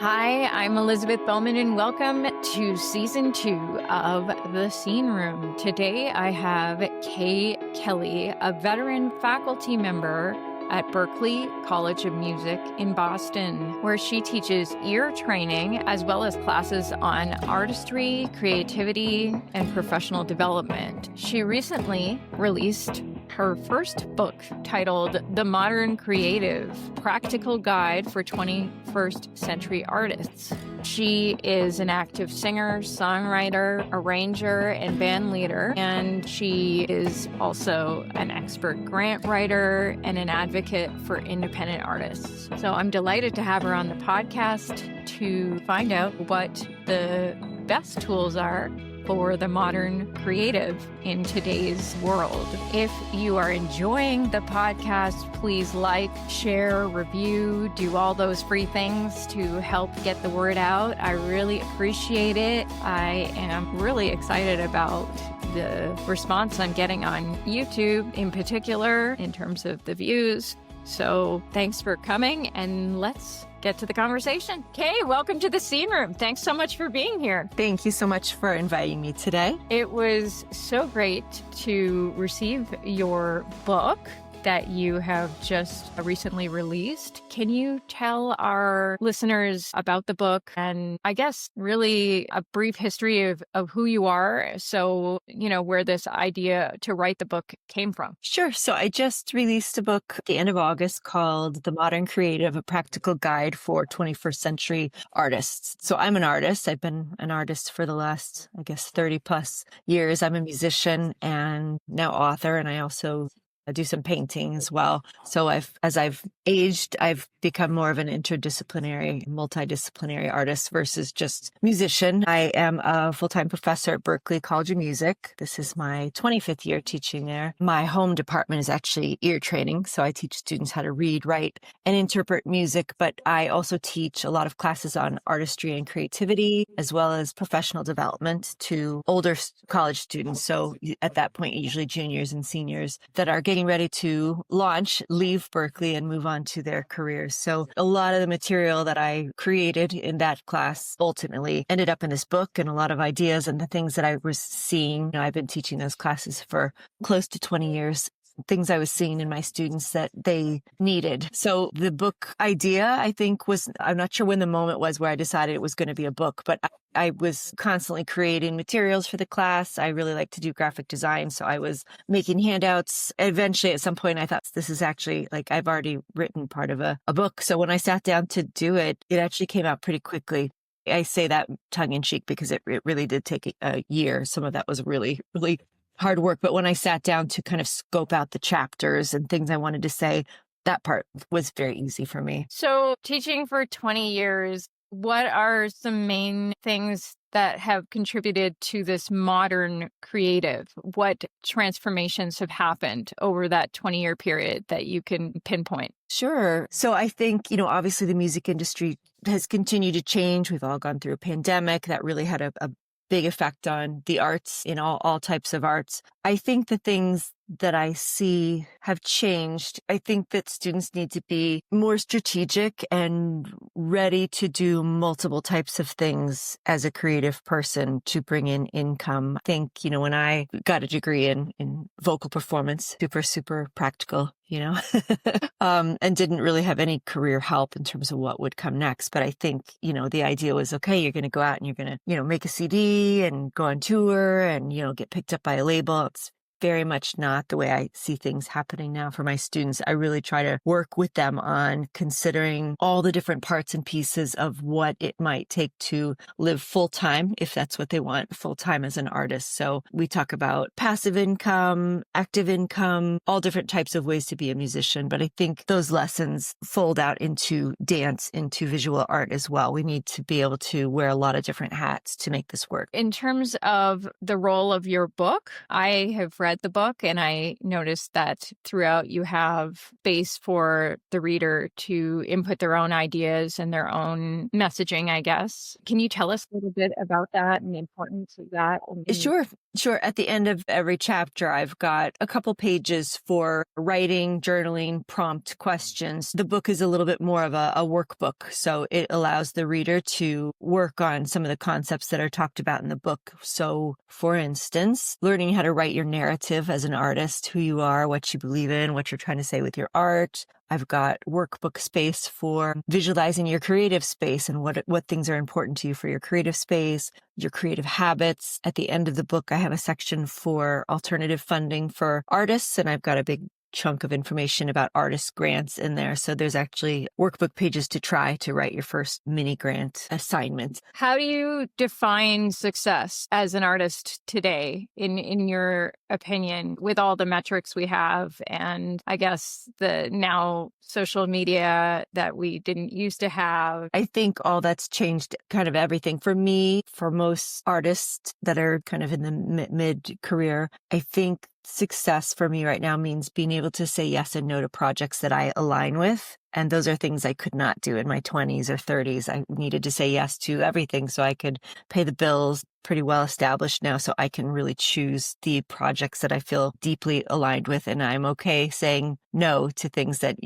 Hi, I'm Elizabeth Bowman, and welcome to season 2 of The Scene Room. Today I have Kaye Kelly, a veteran faculty member at Berklee College of Music in Boston, where she teaches ear training as well as classes on artistry, creativity, and professional development. She recently released her first book titled The Modern Creative: Practical Guide for 21st Century Artists. She is an active singer, songwriter, arranger, and band leader, and she is also an expert grant writer and an advocate for independent artists. So I'm delighted to have her on the podcast to find out what the best tools are for the modern creative in today's world. If you are enjoying the podcast, please like, share, review, do all those free things to help get the word out. I really appreciate it. I am really excited about the response I'm getting on YouTube in particular in terms of the views. So thanks for coming, and let's get to the conversation. Kaye, welcome to the Scene Room. Thanks so much for being here. Thank you so much for inviting me today. It was so great to receive your book that you have just recently released. Can you tell our listeners about the book and I guess really a brief history of who you are, so, where this idea to write the book came from? Sure. So I just released a book at the end of August called The Modern Creative: A Practical Guide for 21st Century Artists. So I'm an artist. I've been an artist for the last, 30 plus years. I'm a musician and now author, and I also do some painting as well. So as I've aged, I've become more of an multidisciplinary artist versus just musician. I am a full-time professor at Berklee College of Music. This is my 25th year teaching there. My home department is actually ear training. So I teach students how to read, write, and interpret music. But I also teach a lot of classes on artistry and creativity, as well as professional development to older college students. So at that point, usually juniors and seniors that are getting ready to leave Berklee and move on to their careers. So a lot of the material that I created in that class ultimately ended up in this book, and a lot of ideas and the things that I was seeing. I've been teaching those classes for close to 20 years. Things I was seeing in my students that they needed. So the book idea, I think, I'm not sure when the moment was where I decided it was going to be a book, but I was constantly creating materials for the class. I really like to do graphic design. So I was making handouts. Eventually, at some point, I thought this is actually I've already written part of a book. So when I sat down to do it, it actually came out pretty quickly. I say that tongue in cheek because it really did take a year. Some of that was really, really hard work. But when I sat down to kind of scope out the chapters and things I wanted to say, that part was very easy for me. So teaching for 20 years, what are some main things that have contributed to this modern creative? What transformations have happened over that 20-year period that you can pinpoint? Sure. So I think, obviously the music industry has continued to change. We've all gone through a pandemic that really had a big effect on the arts, all types of arts. I think the things that I see have changed. I think that students need to be more strategic and ready to do multiple types of things as a creative person to bring in income. I think, when I got a degree in vocal performance, super practical, and didn't really have any career help in terms of what would come next. But I think, the idea was, okay, you're going to go out and you're going to, make a CD and go on tour and, get picked up by a label. It's very much not the way I see things happening now for my students. I really try to work with them on considering all the different parts and pieces of what it might take to live full-time, if that's what they want, full-time as an artist. So we talk about passive income, active income, all different types of ways to be a musician. But I think those lessons fold out into dance, into visual art as well. We need to be able to wear a lot of different hats to make this work. In terms of the role of your book, I have read read the book, and I noticed that throughout you have space for the reader to input their own ideas and their own messaging, I guess. Can you tell us a little bit about that and the importance of that? Sure. Sure. At the end of every chapter, I've got a couple pages for writing, journaling, prompt questions. The book is a little bit more of a workbook, so it allows the reader to work on some of the concepts that are talked about in the book. So, for instance, learning how to write your narrative as an artist, who you are, what you believe in, what you're trying to say with your art. I've got workbook space for visualizing your creative space and what things are important to you for your creative space, your creative habits. At the end of the book, I have a section for alternative funding for artists, and I've got a big chunk of information about artist grants in there. So there's actually workbook pages to try to write your first mini grant assignment. How do you define success as an artist today, in your opinion, with all the metrics we have and I guess the now social media that we didn't used to have? I think all that's changed kind of everything. For me, for most artists that are kind of in the mid-career, I think success for me right now means being able to say yes and no to projects that I align with. And those are things I could not do in my 20s or 30s. I needed to say yes to everything so I could pay the bills. Pretty well established now, so I can really choose the projects that I feel deeply aligned with. And I'm okay saying no to things that,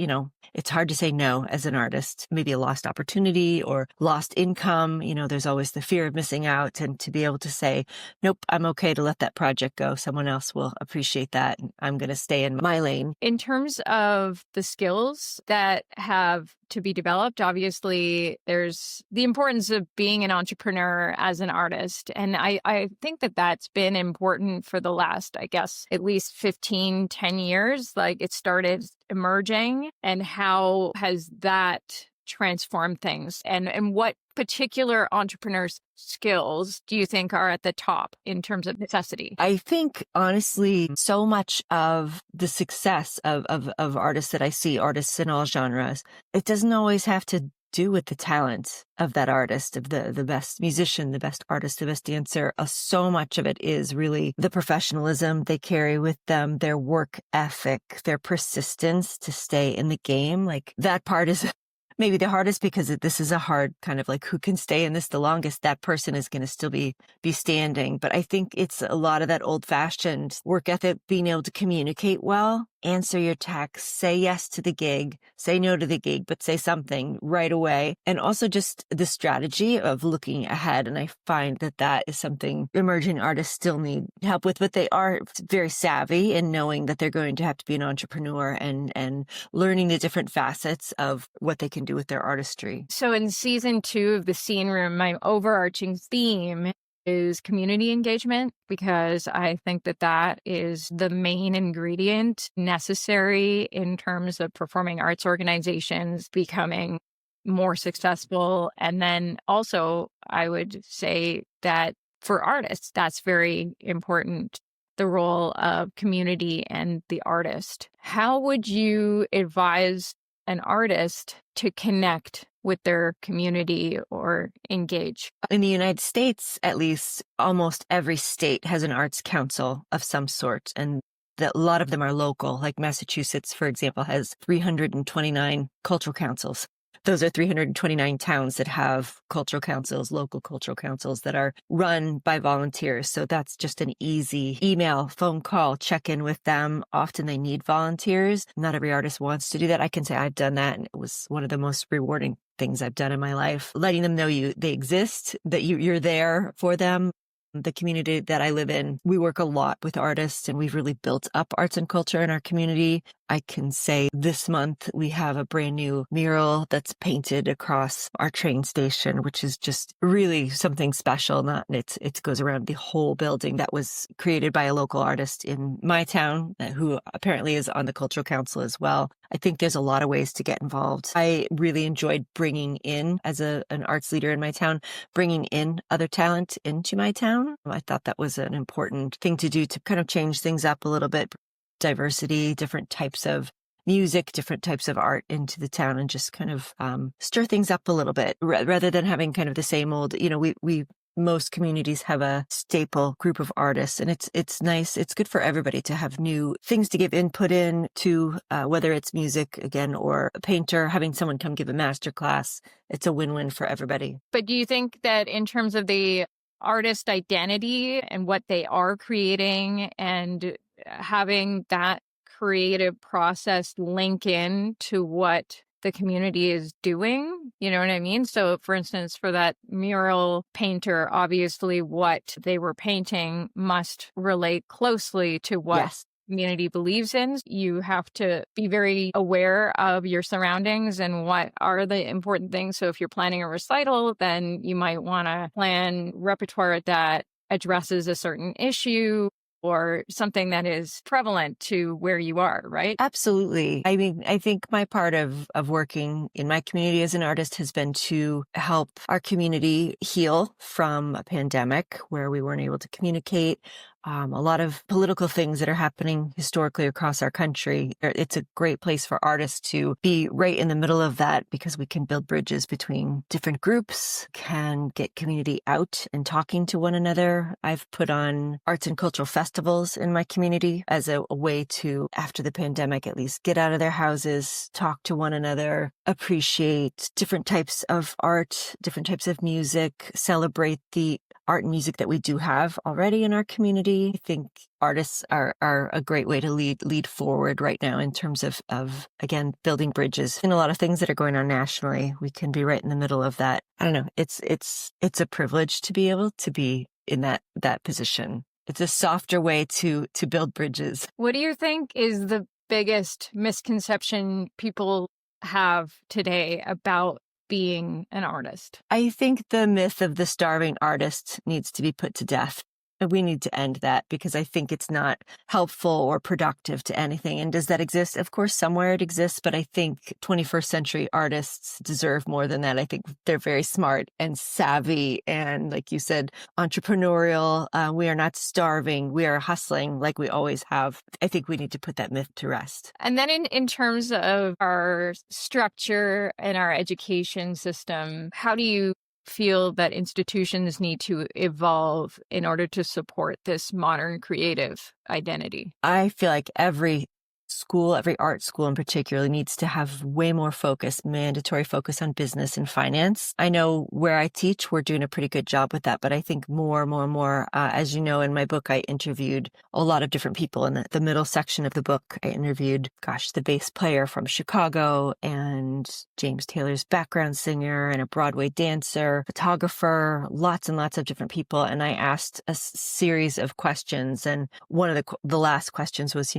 it's hard to say no as an artist. Maybe a lost opportunity or lost income. There's always the fear of missing out. And to be able to say, nope, I'm okay to let that project go. Someone else will appreciate that. And I'm going to stay in my lane. In terms of the skills that have to be developed, obviously there's the importance of being an entrepreneur as an artist. And I think that that's been important for the last, I guess, at least 10 years. Like it started emerging. And how has that transformed things? And what particular entrepreneurs' skills do you think are at the top in terms of necessity? I think, honestly, so much of the success of artists that I see, artists in all genres, it doesn't always have to do with the talent of that artist, of the best musician, the best artist, the best dancer. So much of it is really the professionalism they carry with them, their work ethic, their persistence to stay in the game. Like that part is maybe the hardest because this is a hard kind of like who can stay in this the longest. That person is going to still be standing. But I think it's a lot of that old fashioned work ethic, being able to communicate well, answer your text, say yes to the gig, say no to the gig, but say something right away. And also just the strategy of looking ahead. And I find that is something emerging artists still need help with, but they are very savvy in knowing that they're going to have to be an entrepreneur and learning the different facets of what they can do with their artistry. So in season 2 of The Scene Room, my overarching theme is community engagement, because I think that is the main ingredient necessary in terms of performing arts organizations becoming more successful. And then also, I would say that for artists, that's very important, the role of community and the artist. How would you advise an artist to connect with their community or engage? In the United States, at least, almost every state has an arts council of some sort, and a lot of them are local. Like Massachusetts, for example, has 329 cultural councils. Those are 329 towns that have cultural councils, local cultural councils that are run by volunteers. So that's just an easy email, phone call, check in with them. Often they need volunteers. Not every artist wants to do that. I can say I've done that, and it was one of the most rewarding things I've done in my life. Letting them know they exist, that you're there for them. The community that I live in, we work a lot with artists, and we've really built up arts and culture in our community. I can say this month we have a brand new mural that's painted across our train station, which is just really something special. It goes around the whole building. That was created by a local artist in my town who apparently is on the cultural council as well. I think there's a lot of ways to get involved. I really enjoyed bringing in, as an arts leader in my town, bringing in other talent into my town. I thought that was an important thing to do to kind of change things up a little bit. Diversity, different types of music, different types of art into the town, and just kind of stir things up a little bit rather than having kind of the same old, we most communities have a staple group of artists, and it's nice. It's good for everybody to have new things to give input in to, whether it's music again or a painter, having someone come give a master class. It's a win-win for everybody. But do you think that in terms of the artist identity and what they are creating and having that creative process link in to what the community is doing, you know what I mean? So for instance, for that mural painter, obviously what they were painting must relate closely to what Yes. community believes in. You have to be very aware of your surroundings and what are the important things. So if you're planning a recital, then you might want to plan repertoire that addresses a certain issue or something that is prevalent to where you are, right? Absolutely. I mean, I think my part of working in my community as an artist has been to help our community heal from a pandemic where we weren't able to communicate. A lot of political things that are happening historically across our country. It's a great place for artists to be right in the middle of that because we can build bridges between different groups, can get community out and talking to one another. I've put on arts and cultural festivals in my community as a way to, after the pandemic, at least get out of their houses, talk to one another, appreciate different types of art, different types of music, celebrate the art and music that we do have already in our community. I think artists are a great way to lead forward right now in terms of again, building bridges and a lot of things that are going on nationally. We can be right in the middle of that. I don't know. It's a privilege to be able to be in that position. It's a softer way to build bridges. What do you think is the biggest misconception people have today about being an artist? I think the myth of the starving artist needs to be put to death. And we need to end that because I think it's not helpful or productive to anything. And does that exist? Of course, somewhere it exists, but I think 21st century artists deserve more than that. I think they're very smart and savvy and, like you said, entrepreneurial. We are not starving. We are hustling like we always have. I think we need to put that myth to rest. And then in terms of our structure and our education system, how do you feel that institutions need to evolve in order to support this modern creative identity? I feel like every school, every art school in particular, needs to have way more focus, mandatory focus on business and finance. I know where I teach, we're doing a pretty good job with that, but I think more, as you know, in my book, I interviewed a lot of different people. In the middle section of the book, I interviewed, the bass player from Chicago and James Taylor's background singer and a Broadway dancer, photographer, lots and lots of different people. And I asked a series of questions. And one of the last questions was,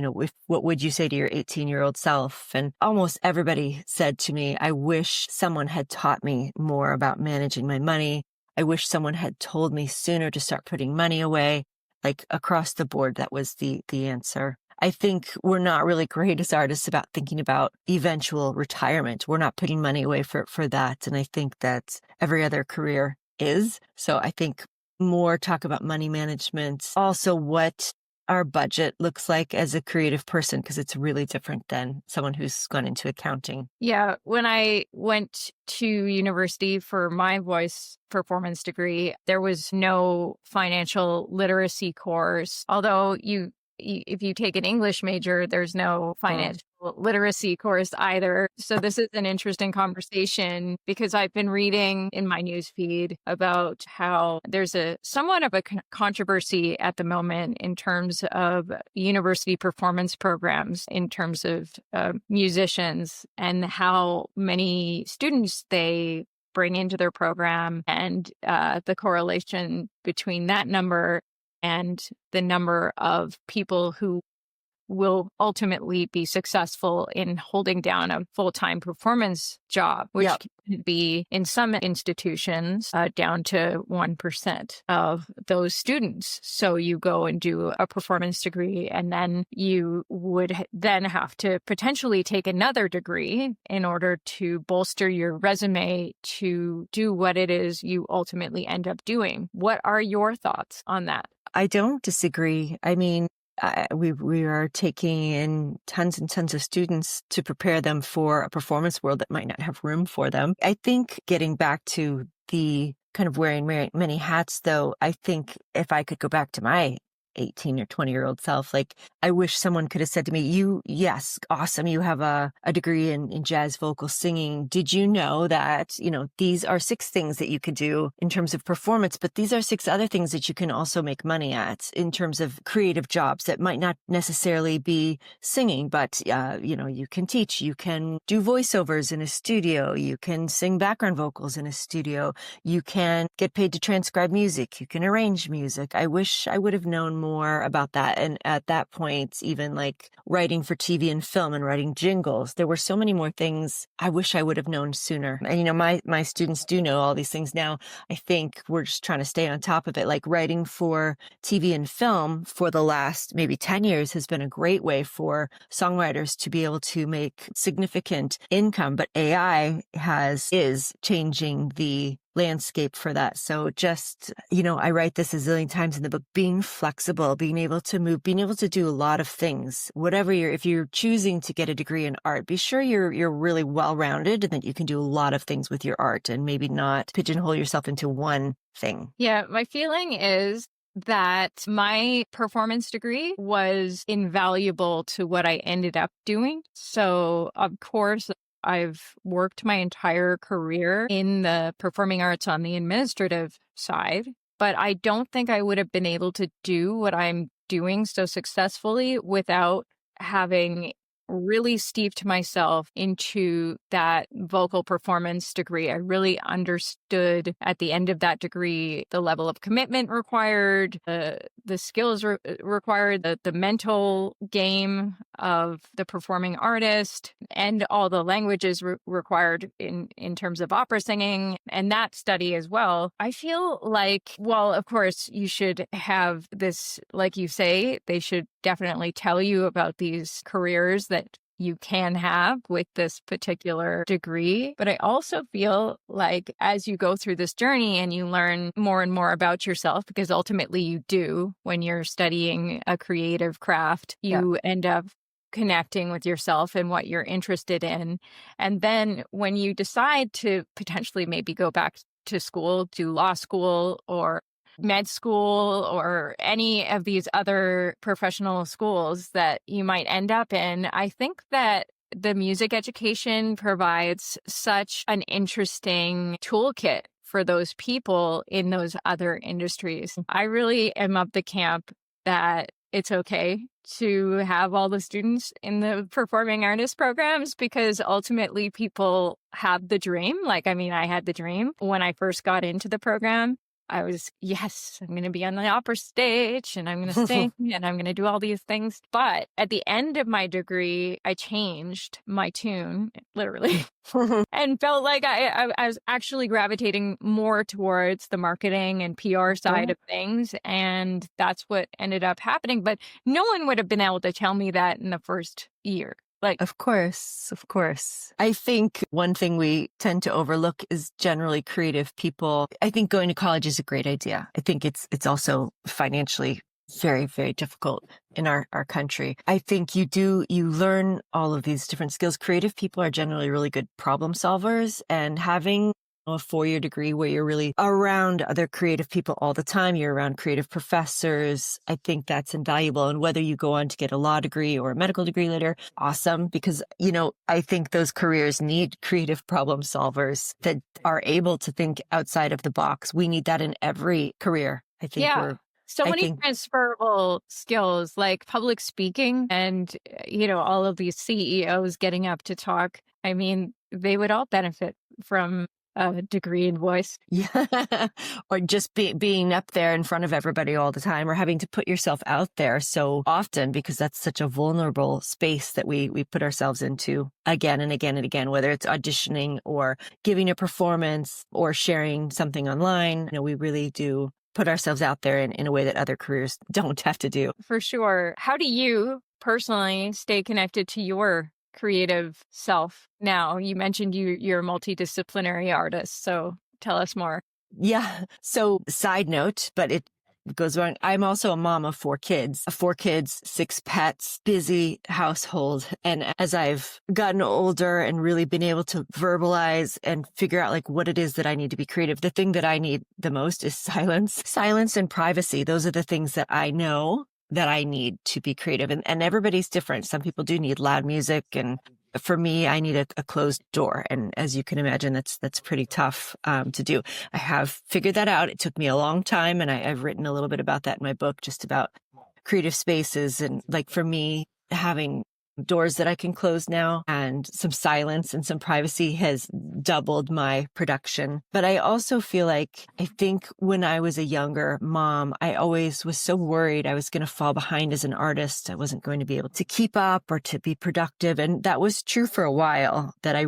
what would you say to your 18-year-old self? And almost everybody said to me, I wish someone had taught me more about managing my money. I wish someone had told me sooner to start putting money away. Like across the board, that was the answer. I think we're not really great as artists about thinking about eventual retirement. We're not putting money away for that. And I think that every other career is. So I think more talk about money management. Also what our budget looks like as a creative person, because it's really different than someone who's gone into accounting. Yeah. When I went to university for my voice performance degree, there was no financial literacy course. Although if you take an English major, there's no financial literacy course either. So this is an interesting conversation because I've been reading in my newsfeed about how there's somewhat of a controversy at the moment in terms of university performance programs, in terms of musicians and how many students they bring into their program and the correlation between that number and the number of people who will ultimately be successful in holding down a full-time performance job, which can be, in some institutions, down to 1% of those students. So you go and do a performance degree, and then you would then have to potentially take another degree in order to bolster your resume to do what it is you ultimately end up doing. What are your thoughts on that? I don't disagree. I mean, we are taking in tons and tons of students to prepare them for a performance world that might not have room for them. I think getting back to the kind of wearing many hats, though, I think if I could go back to my 18 or 20-year-old self, like I wish someone could have said to me, yes, awesome. You have a degree in jazz vocal singing. Did you know that, these are 6 things that you could do in terms of performance, but these are 6 other things that you can also make money at in terms of creative jobs that might not necessarily be singing, but, you can teach, you can do voiceovers in a studio, you can sing background vocals in a studio, you can get paid to transcribe music, you can arrange music. I wish I would have known more about that. And at that point, even like writing for TV and film and writing jingles, there were so many more things I wish I would have known sooner. And, my students do know all these things now. I think we're just trying to stay on top of it. Like writing for TV and film for the last maybe 10 years has been a great way for songwriters to be able to make significant income. But AI is changing the landscape for that. So just, I write this a zillion times in the book, being flexible, being able to move, being able to do a lot of things, if you're choosing to get a degree in art, be sure you're really well-rounded and that you can do a lot of things with your art and maybe not pigeonhole yourself into one thing. Yeah, my feeling is that my performance degree was invaluable to what I ended up doing. So, of course, I've worked my entire career in the performing arts on the administrative side, but I don't think I would have been able to do what I'm doing so successfully without having really steeped myself into that vocal performance degree. I really understood at the end of that degree the level of commitment required, the skills required, the mental game of the performing artist, and all the languages required in terms of opera singing, and that study as well. I feel like, well, of course, you should have this, like you say, they should definitely tell you about these careers that you can have with this particular degree. But I also feel like as you go through this journey and you learn more and more about yourself, because ultimately you do when you're studying a creative craft, you end up connecting with yourself and what you're interested in. And then when you decide to potentially maybe go back to school, do law school or med school or any of these other professional schools that you might end up in, I think that the music education provides such an interesting toolkit for those people in those other industries. I really am of the camp that it's okay to have all the students in the performing artist programs because ultimately people have the dream. I had the dream when I first got into the program. I was, yes, I'm going to be on the opera stage and I'm going to sing and I'm going to do all these things. But at the end of my degree, I changed my tune, literally, and felt like I was actually gravitating more towards the marketing and PR side of things. And that's what ended up happening. But no one would have been able to tell me that in the first year. Of course. I think one thing we tend to overlook is generally creative people. I think going to college is a great idea. I think it's also financially very, very difficult in our country. I think you learn all of these different skills. Creative people are generally really good problem solvers, and having a 4-year degree where you're really around other creative people all the time, you're around creative professors, I think that's invaluable. And whether you go on to get a law degree or a medical degree later, awesome, because, I think those careers need creative problem solvers that are able to think outside of the box. We need that in every career. I think so many transferable skills like public speaking and, all of these CEOs getting up to talk. I mean, they would all benefit from a degree in voice. Yeah. Or just being up there in front of everybody all the time, or having to put yourself out there so often, because that's such a vulnerable space that we put ourselves into again and again and again, whether it's auditioning or giving a performance or sharing something online. We really do put ourselves out there in a way that other careers don't have to do. For sure. How do you personally stay connected to your creative self now? You mentioned you're a multidisciplinary artist, so tell us more. Yeah. So side note, but goes wrong. I'm also a mom of 4 kids, 6 pets, busy household. And as I've gotten older and really been able to verbalize and figure out like what it is that I need to be creative, the thing that I need the most is silence and privacy. Those are the things that I know that I need to be creative. And everybody's different. Some people do need loud music, and for me, I need a closed door. And as you can imagine, that's pretty tough to do. I have figured that out. It took me a long time, and I've written a little bit about that in my book, just about creative spaces. And like for me, having doors that I can close now and some silence and some privacy has doubled my production. But I also feel like, I think when I was a younger mom, I always was so worried I was going to fall behind as an artist. I wasn't going to be able to keep up or to be productive. And that was true for a while, that I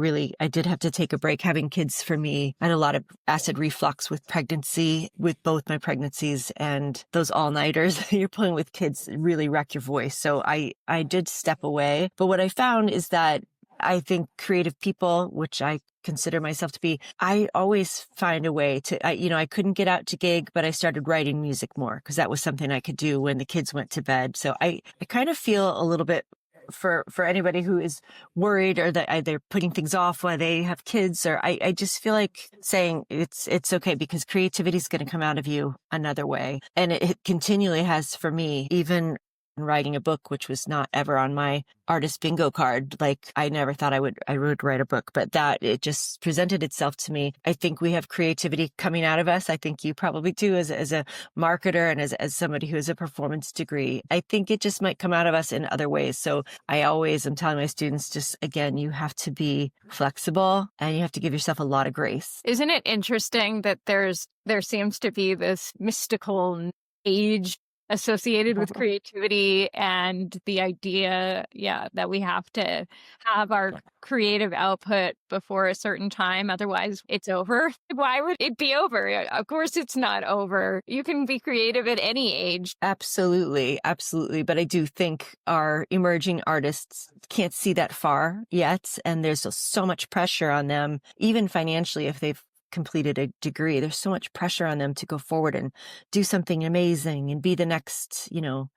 did have to take a break. Having kids for me, I had a lot of acid reflux with pregnancy, with both my pregnancies, and those all-nighters you're playing with kids really wreck your voice. So I did step away. But what I found is that I think creative people, which I consider myself to be, I always find a way to, I couldn't get out to gig, but I started writing music more because that was something I could do when the kids went to bed. So I kind of feel a little bit for anybody who is worried or that they're putting things off while they have kids, or I just feel like saying it's okay, because creativity is going to come out of you another way. And it continually has for me, even writing a book, which was not ever on my artist bingo card. Like I never thought I would write a book, but that it just presented itself to me. I think we have creativity coming out of us. I think you probably do as a marketer and as somebody who has a performance degree. I think it just might come out of us in other ways. So I always am telling my students, just again, you have to be flexible and you have to give yourself a lot of grace. Isn't it interesting that there seems to be this mystical age associated with creativity and the idea, that we have to have our creative output before a certain time. Otherwise, it's over. Why would it be over? Of course, it's not over. You can be creative at any age. Absolutely. Absolutely. But I do think our emerging artists can't see that far yet. And there's so much pressure on them, even financially, if they've completed a degree. There's so much pressure on them to go forward and do something amazing and be the next,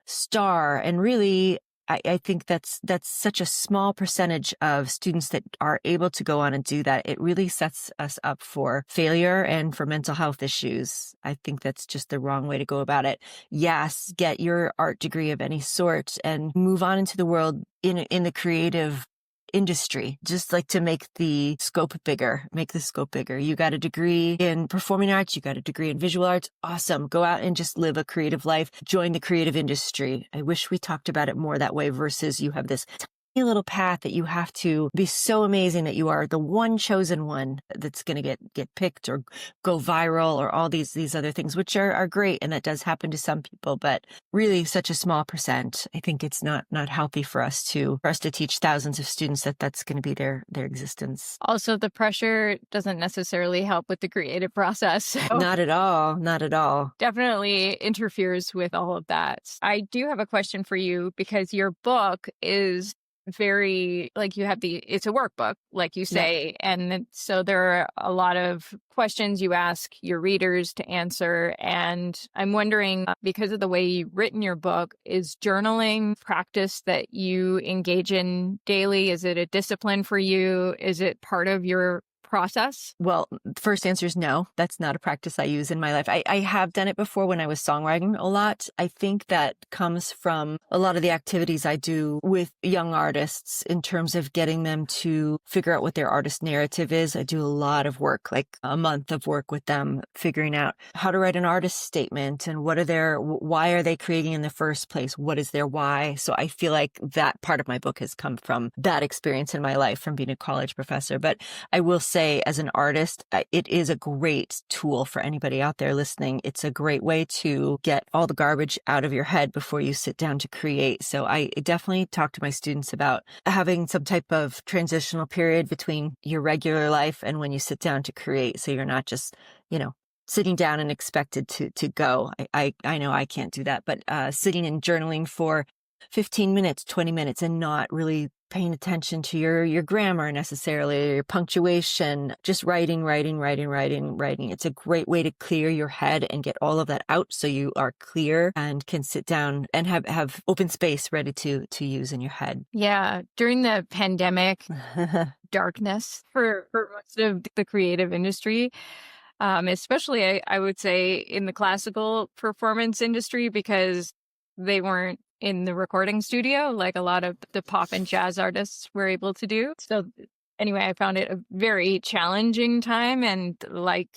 star. And really, I think that's such a small percentage of students that are able to go on and do that. It really sets us up for failure and for mental health issues. I think that's just the wrong way to go about it. Yes, get your art degree of any sort and move on into the world in the creative industry, just like to make the scope bigger. You got a degree in performing arts, you got a degree in visual arts. Awesome. Go out and just live a creative life. Join the creative industry. I wish we talked about it more that way versus you have this tiny little path that you have to be so amazing that you are the one chosen one that's going to get picked or go viral or all these other things, which are great. And that does happen to some people, but really such a small percent. I think it's not healthy for us to teach thousands of students that's going to be their existence. Also, the pressure doesn't necessarily help with the creative process. So not at all. Definitely interferes with all of that. I do have a question for you, because your book is very, like, it's a workbook, like you say. Yeah. And so there are a lot of questions you ask your readers to answer. And I'm wondering, because of the way you've written your book, is journaling practice that you engage in daily? Is it a discipline for you? Is it part of your process? Well, first answer is no. That's not a practice I use in my life. I have done it before when I was songwriting a lot. I think that comes from a lot of the activities I do with young artists in terms of getting them to figure out what their artist narrative is. I do a lot of work, like a month of work with them, figuring out how to write an artist statement and why are they creating in the first place? What is their why? So I feel like that part of my book has come from that experience in my life, from being a college professor. But I will say, as an artist, it is a great tool for anybody out there listening. It's a great way to get all the garbage out of your head before you sit down to create. So I definitely talk to my students about having some type of transitional period between your regular life and when you sit down to create. So you're not just, sitting down and expected to go. I know I can't do that, but sitting and journaling for 15 minutes, 20 minutes, and not really paying attention to your grammar necessarily, or your punctuation, just writing. It's a great way to clear your head and get all of that out so you are clear and can sit down and have open space ready to use in your head. Yeah. During the pandemic, darkness for most of the creative industry, especially I would say in the classical performance industry, because they weren't in the recording studio like a lot of the pop and jazz artists were able to do. So anyway, I found it a very challenging time, and like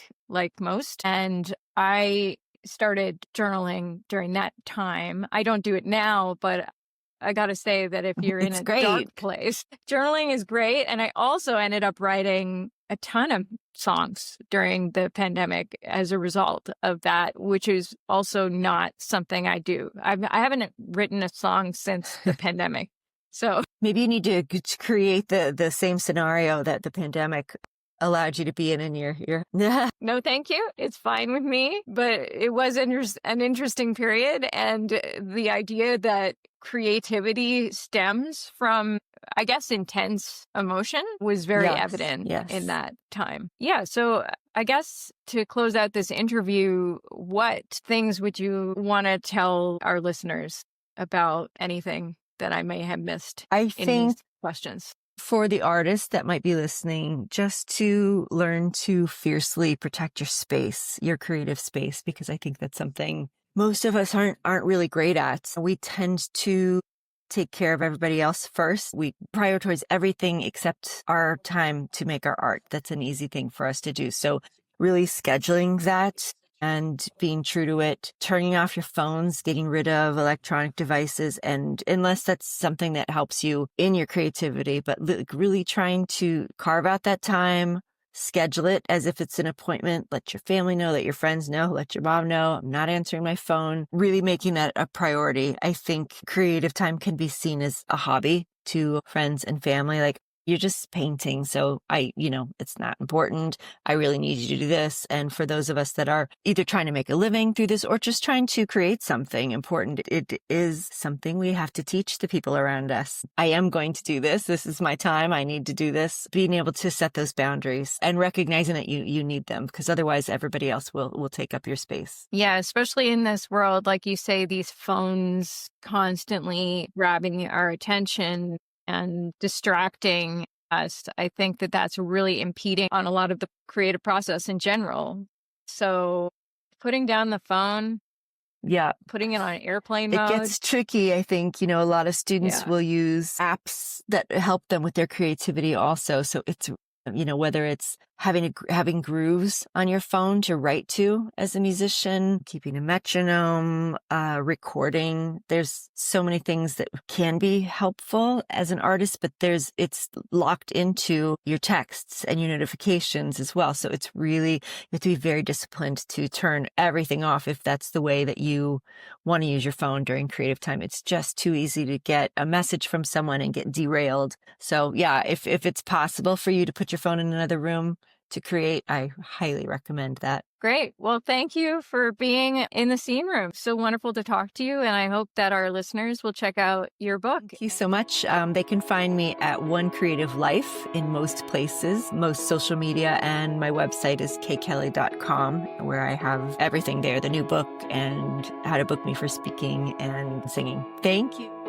most. And I started journaling during that time. I don't do it now, but I got to say that if you're in It's a great. dark place, journaling is great. And I also ended up writing a ton of songs during the pandemic as a result of that, which is also not something I do. I haven't written a song since the pandemic. So maybe you need to create the same scenario that the pandemic allowed you to be in your no, thank you. It's fine with me. But it was an interesting period. And the idea that creativity stems from, I guess, intense emotion was very evident in that time. Yeah. So I guess to close out this interview, what things would you want to tell our listeners about anything that I may have missed I in think these questions? For the artists that might be listening, just to learn to fiercely protect your space, your creative space, because I think that's something most of us aren't really great at. We tend to take care of everybody else first. We prioritize everything except our time to make our art. That's an easy thing for us to do. So really scheduling that and being true to it, turning off your phones, getting rid of electronic devices, and unless that's something that helps you in your creativity, but really trying to carve out that time, schedule it as if it's an appointment, let your family know, let your friends know, let your mom know, I'm not answering my phone, really making that a priority. I think creative time can be seen as a hobby to friends and family. Like, you're just painting. So it's not important. I really need you to do this. And for those of us that are either trying to make a living through this or just trying to create something important, it is something we have to teach the people around us. I am going to do this. This is my time. I need to do this. Being able to set those boundaries and recognizing that you need them, because otherwise everybody else will take up your space. Yeah, especially in this world, like you say, these phones constantly grabbing our attention and distracting us. I think that that's really impeding on a lot of the creative process in general. So putting down the phone, putting it on airplane mode. It gets tricky. I think, a lot of students will use apps that help them with their creativity also. So it's, whether it's having grooves on your phone to write to as a musician, keeping a metronome, recording. There's so many things that can be helpful as an artist, but it's locked into your texts and your notifications as well. So it's really, you have to be very disciplined to turn everything off if that's the way that you want to use your phone during creative time. It's just too easy to get a message from someone and get derailed. So if it's possible for you to put your phone in another room to create, I highly recommend that. Great. Well, thank you for being in the scene room. So wonderful to talk to you. And I hope that our listeners will check out your book. Thank you so much. They can find me at One Creative Life in most places, most social media. And my website is kayekelly.com, where I have everything there, the new book and how to book me for speaking and singing. Thank you.